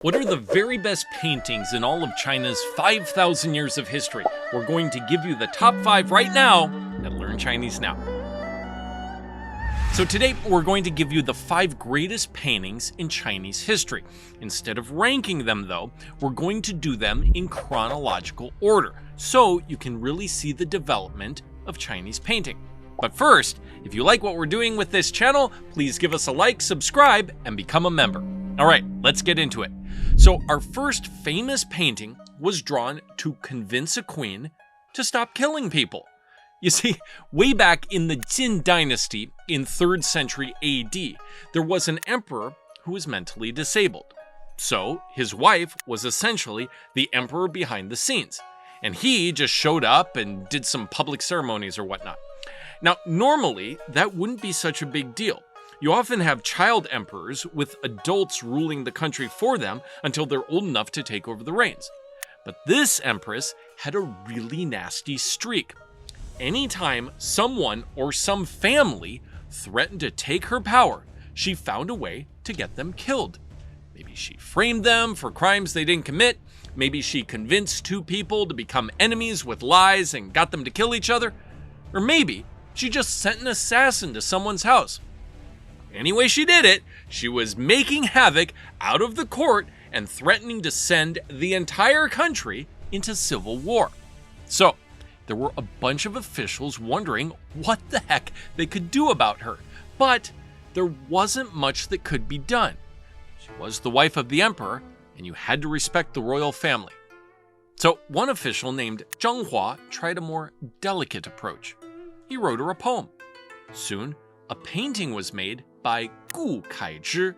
What are the very best paintings in all of China's 5,000 years of history? We're going to give you the top 5 right now at Learn Chinese Now. So today we're going to give you the 5 greatest paintings in Chinese history. Instead of ranking them though, we're going to do them in chronological order, so you can really see the development of Chinese painting. But first, if you like what we're doing with this channel, please give us a like, subscribe, and become a member. All right, let's get into it. So our first famous painting was drawn to convince a queen to stop killing people. You see, way back in the Jin dynasty in 3rd century AD, there was an emperor who was mentally disabled. So his wife was essentially the emperor behind the scenes, and he just showed up and did some public ceremonies or whatnot. Now, normally that wouldn't be such a big deal. You often have child emperors with adults ruling the country for them until they're old enough to take over the reins. But this empress had a really nasty streak. Anytime someone or some family threatened to take her power, she found a way to get them killed. Maybe she framed them for crimes they didn't commit. Maybe she convinced 2 people to become enemies with lies and got them to kill each other. Or maybe she just sent an assassin to someone's house. Any way she did it, she was making havoc out of the court and threatening to send the entire country into civil war. So there were a bunch of officials wondering what the heck they could do about her, but there wasn't much that could be done. She was the wife of the emperor, and you had to respect the royal family. So one official named Zheng Hua tried a more delicate approach. He wrote her a poem. Soon, a painting was made by Gu Kaizhi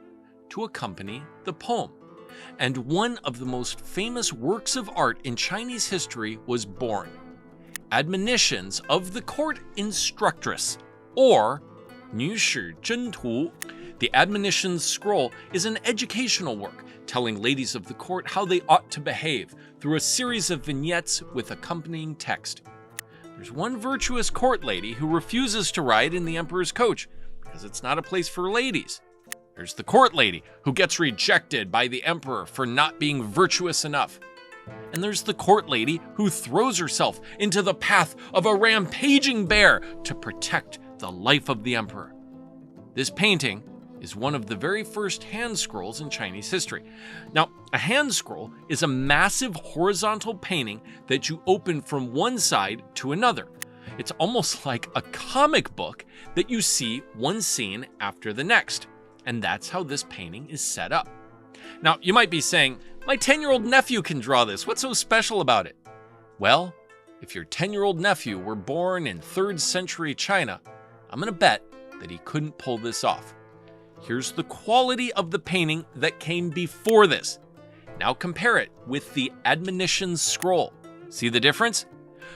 to accompany the poem. And one of the most famous works of art in Chinese history was born. Admonitions of the Court Instructress, or 女史箴图. The Admonitions scroll is an educational work telling ladies of the court how they ought to behave through a series of vignettes with accompanying text. There's one virtuous court lady who refuses to ride in the emperor's coach because it's not a place for ladies. There's the court lady who gets rejected by the emperor for not being virtuous enough. And there's the court lady who throws herself into the path of a rampaging bear to protect the life of the emperor. This painting is one of the very first hand scrolls in Chinese history. Now, a hand scroll is a massive horizontal painting that you open from one side to another. It's almost like a comic book that you see one scene after the next. And that's how this painting is set up. Now, you might be saying, my 10-year-old nephew can draw this. What's so special about it? Well, if your 10-year-old nephew were born in 3rd century China, I'm going to bet that he couldn't pull this off. Here's the quality of the painting that came before this. Now compare it with the Admonitions scroll. See the difference?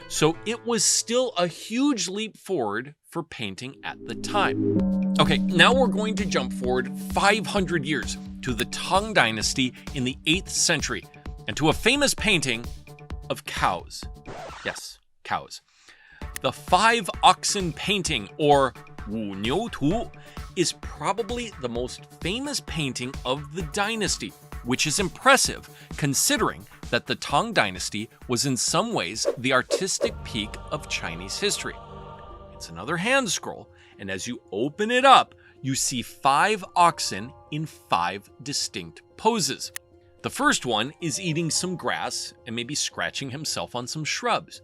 So it was still a huge leap forward for painting at the time. Okay, now we're going to jump forward 500 years to the Tang Dynasty in the 8th century and to a famous painting of cows. Yes, cows. The 5 Oxen painting, or 五牛图, is probably the most famous painting of the dynasty, which is impressive considering that the Tang Dynasty was in some ways the artistic peak of Chinese history. It's another hand scroll, and as you open it up, you see 5 oxen in 5 distinct poses. The first one is eating some grass and maybe scratching himself on some shrubs.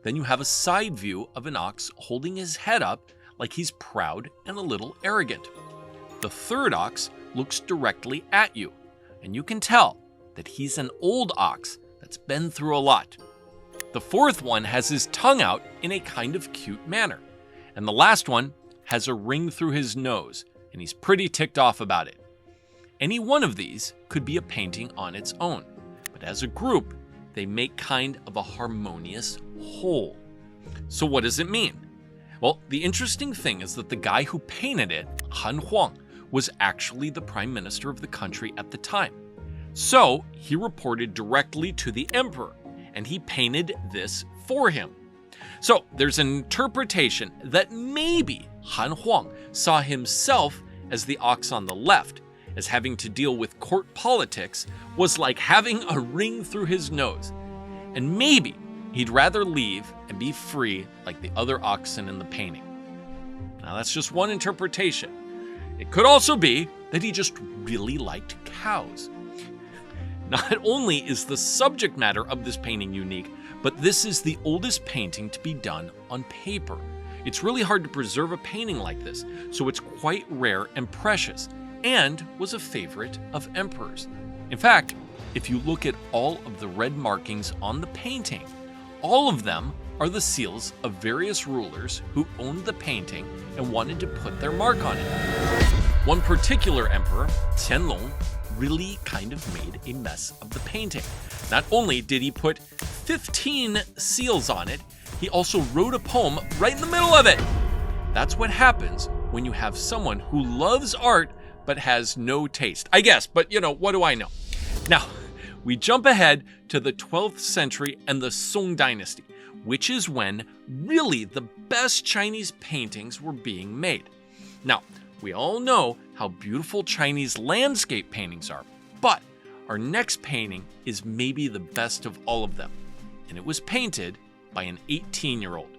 Then you have a side view of an ox holding his head up like he's proud and a little arrogant. The third ox looks directly at you, and you can tell that he's an old ox that's been through a lot. The fourth one has his tongue out in a kind of cute manner. And the last one has a ring through his nose, and he's pretty ticked off about it. Any one of these could be a painting on its own, but as a group, they make kind of a harmonious whole. So what does it mean? Well, the interesting thing is that the guy who painted it, Han Huang, was actually the prime minister of the country at the time. So he reported directly to the emperor, and he painted this for him. So there's an interpretation that maybe Han Huang saw himself as the ox on the left as having to deal with court politics was like having a ring through his nose. And maybe he'd rather leave and be free like the other oxen in the painting. Now that's just one interpretation. It could also be that he just really liked cows. Not only is the subject matter of this painting unique, but this is the oldest painting to be done on paper. It's really hard to preserve a painting like this, so it's quite rare and precious, and was a favorite of emperors. In fact, if you look at all of the red markings on the painting, all of them are the seals of various rulers who owned the painting and wanted to put their mark on it. One particular emperor, Qingming, really kind of made a mess of the painting. Not only did he put 15 seals on it, he also wrote a poem right in the middle of it. That's what happens when you have someone who loves art but has no taste. I guess, but what do I know? Now, we jump ahead to the 12th century and the Song dynasty, which is when really the best Chinese paintings were being made. Now, we all know how beautiful Chinese landscape paintings are, but our next painting is maybe the best of all of them, and it was painted by an 18-year-old.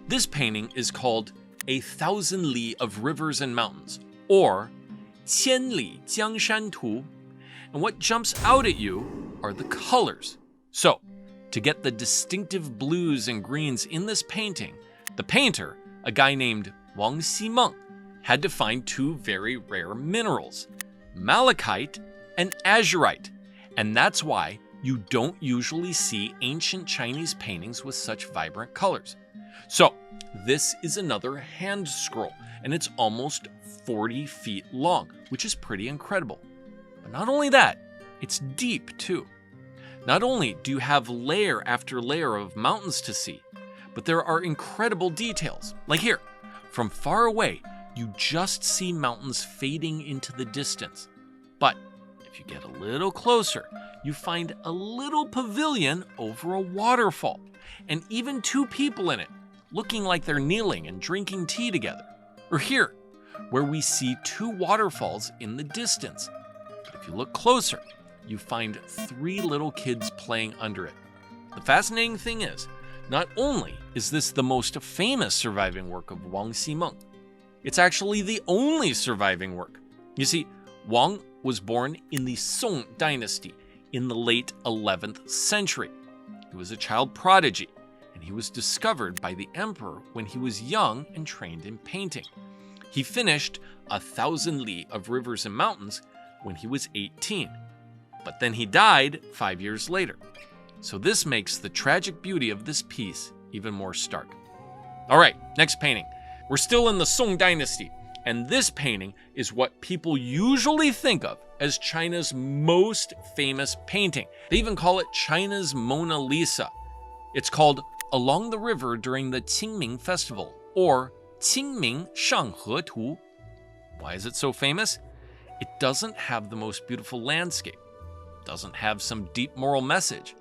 This painting is called A Thousand Li of Rivers and Mountains, or 千里江山图, and what jumps out at you are the colors. So, to get the distinctive blues and greens in this painting, the painter, a guy named Qingming, had to find two very rare minerals, malachite and azurite, and that's why you don't usually see ancient Chinese paintings with such vibrant colors. So, this is another hand scroll, and it's almost 40 feet long, which is pretty incredible. But not only that, it's deep too. Not only do you have layer after layer of mountains to see, but there are incredible details. Like here, from far away, you just see mountains fading into the distance. But if you get a little closer, you find a little pavilion over a waterfall, and even two people in it, looking like they're kneeling and drinking tea together. Or here, where we see two waterfalls in the distance. But if you look closer, you find three little kids playing under it. The fascinating thing is, not only is this the most famous surviving work of Qingming, it's actually the only surviving work. You see, Wang was born in the Song dynasty in the late 11th century. He was a child prodigy, and he was discovered by the emperor when he was young and trained in painting. He finished A Thousand Li of Rivers and Mountains when he was 18, but then he died 5 years later. So this makes the tragic beauty of this piece even more stark. All right, next painting. We're still in the Song dynasty, and this painting is what people usually think of as China's most famous painting. They even call it China's Mona Lisa. It's called Along the River During the Qingming Festival, or Qingming Shanghe Tu. Why is it so famous? It doesn't have the most beautiful landscape. It doesn't have some deep moral message.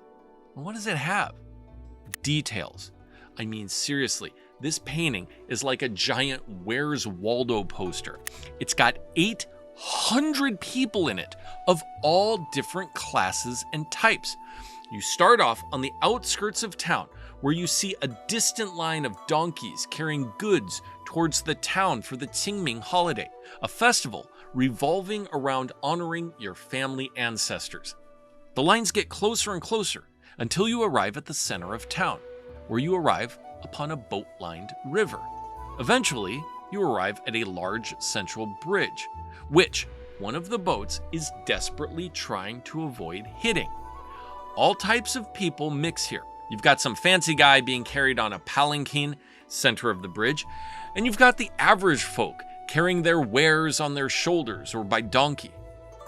And what does it have? Details. I mean, seriously, this painting is like a giant Where's Waldo poster. It's got 800 people in it of all different classes and types. You start off on the outskirts of town, where you see a distant line of donkeys carrying goods towards the town for the Qingming holiday, a festival revolving around honoring your family ancestors. The lines get closer and closer until you arrive at the center of town, where you arrive upon a boat-lined river. Eventually, you arrive at a large central bridge, which one of the boats is desperately trying to avoid hitting. All types of people mix here. You've got some fancy guy being carried on a palanquin, center of the bridge, and you've got the average folk carrying their wares on their shoulders or by donkey.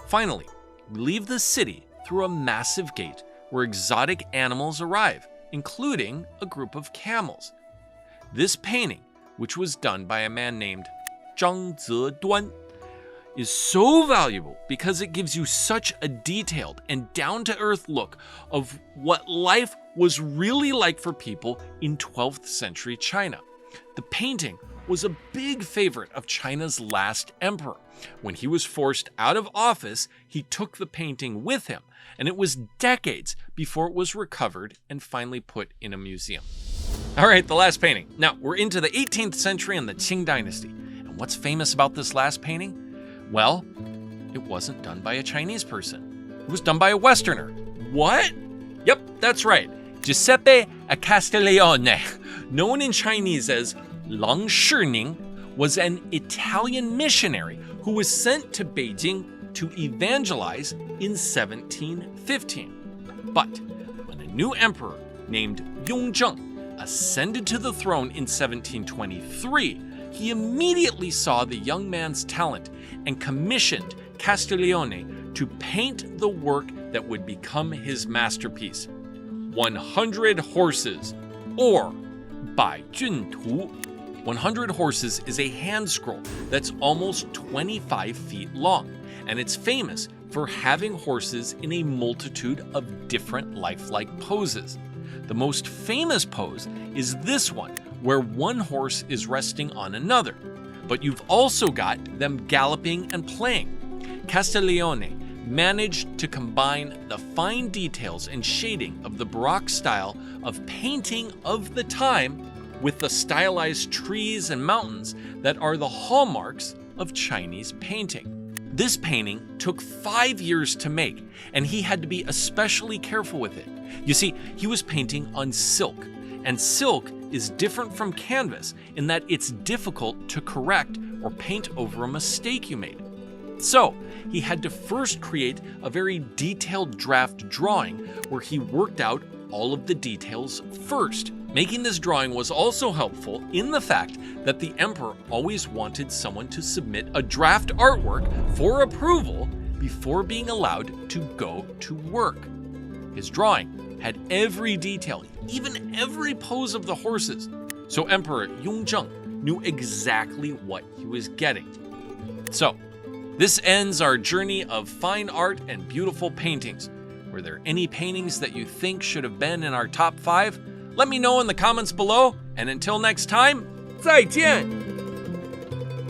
Finally, we leave the city through a massive gate where exotic animals arrive, including a group of camels. This painting, which was done by a man named Zhang Zeduan, is so valuable because it gives you such a detailed and down-to-earth look of what life was really like for people in 12th century China. The painting was a big favorite of China's last emperor. When he was forced out of office, he took the painting with him, and it was decades before it was recovered and finally put in a museum. All right, the last painting. Now, we're into the 18th century and the Qing dynasty. And what's famous about this last painting? Well, it wasn't done by a Chinese person. It was done by a Westerner. What? Yep, that's right. Giuseppe Castiglione, known in Chinese as Lang Shining, was an Italian missionary who was sent to Beijing to evangelize in 1715. But when a new emperor named Yongzheng ascended to the throne in 1723, he immediately saw the young man's talent and commissioned Castiglione to paint the work that would become his masterpiece, 100 Horses, or Bai Jun Tu. 100 Horses is a hand scroll that's almost 25 feet long, and it's famous for having horses in a multitude of different lifelike poses. The most famous pose is this one, where one horse is resting on another, but you've also got them galloping and playing. Castiglione managed to combine the fine details and shading of the Baroque style of painting of the time with the stylized trees and mountains that are the hallmarks of Chinese painting. This painting took 5 years to make, and he had to be especially careful with it. You see, he was painting on silk, and silk is different from canvas in that it's difficult to correct or paint over a mistake you made. So, he had to first create a very detailed draft drawing where he worked out all of the details first. Making this drawing was also helpful in the fact that the emperor always wanted someone to submit a draft artwork for approval before being allowed to go to work. His drawing had every detail, even every pose of the horses, so Emperor Yongzheng knew exactly what he was getting. So, this ends our journey of fine art and beautiful paintings. Were there any paintings that you think should have been in our top 5? Let me know in the comments below, and until next time, 再见!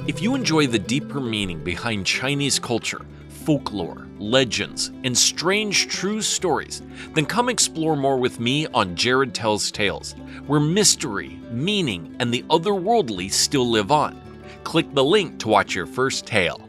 If you enjoy the deeper meaning behind Chinese culture, folklore, legends, and strange true stories, then come explore more with me on Jared Tells Tales, where mystery, meaning, and the otherworldly still live on. Click the link to watch your first tale.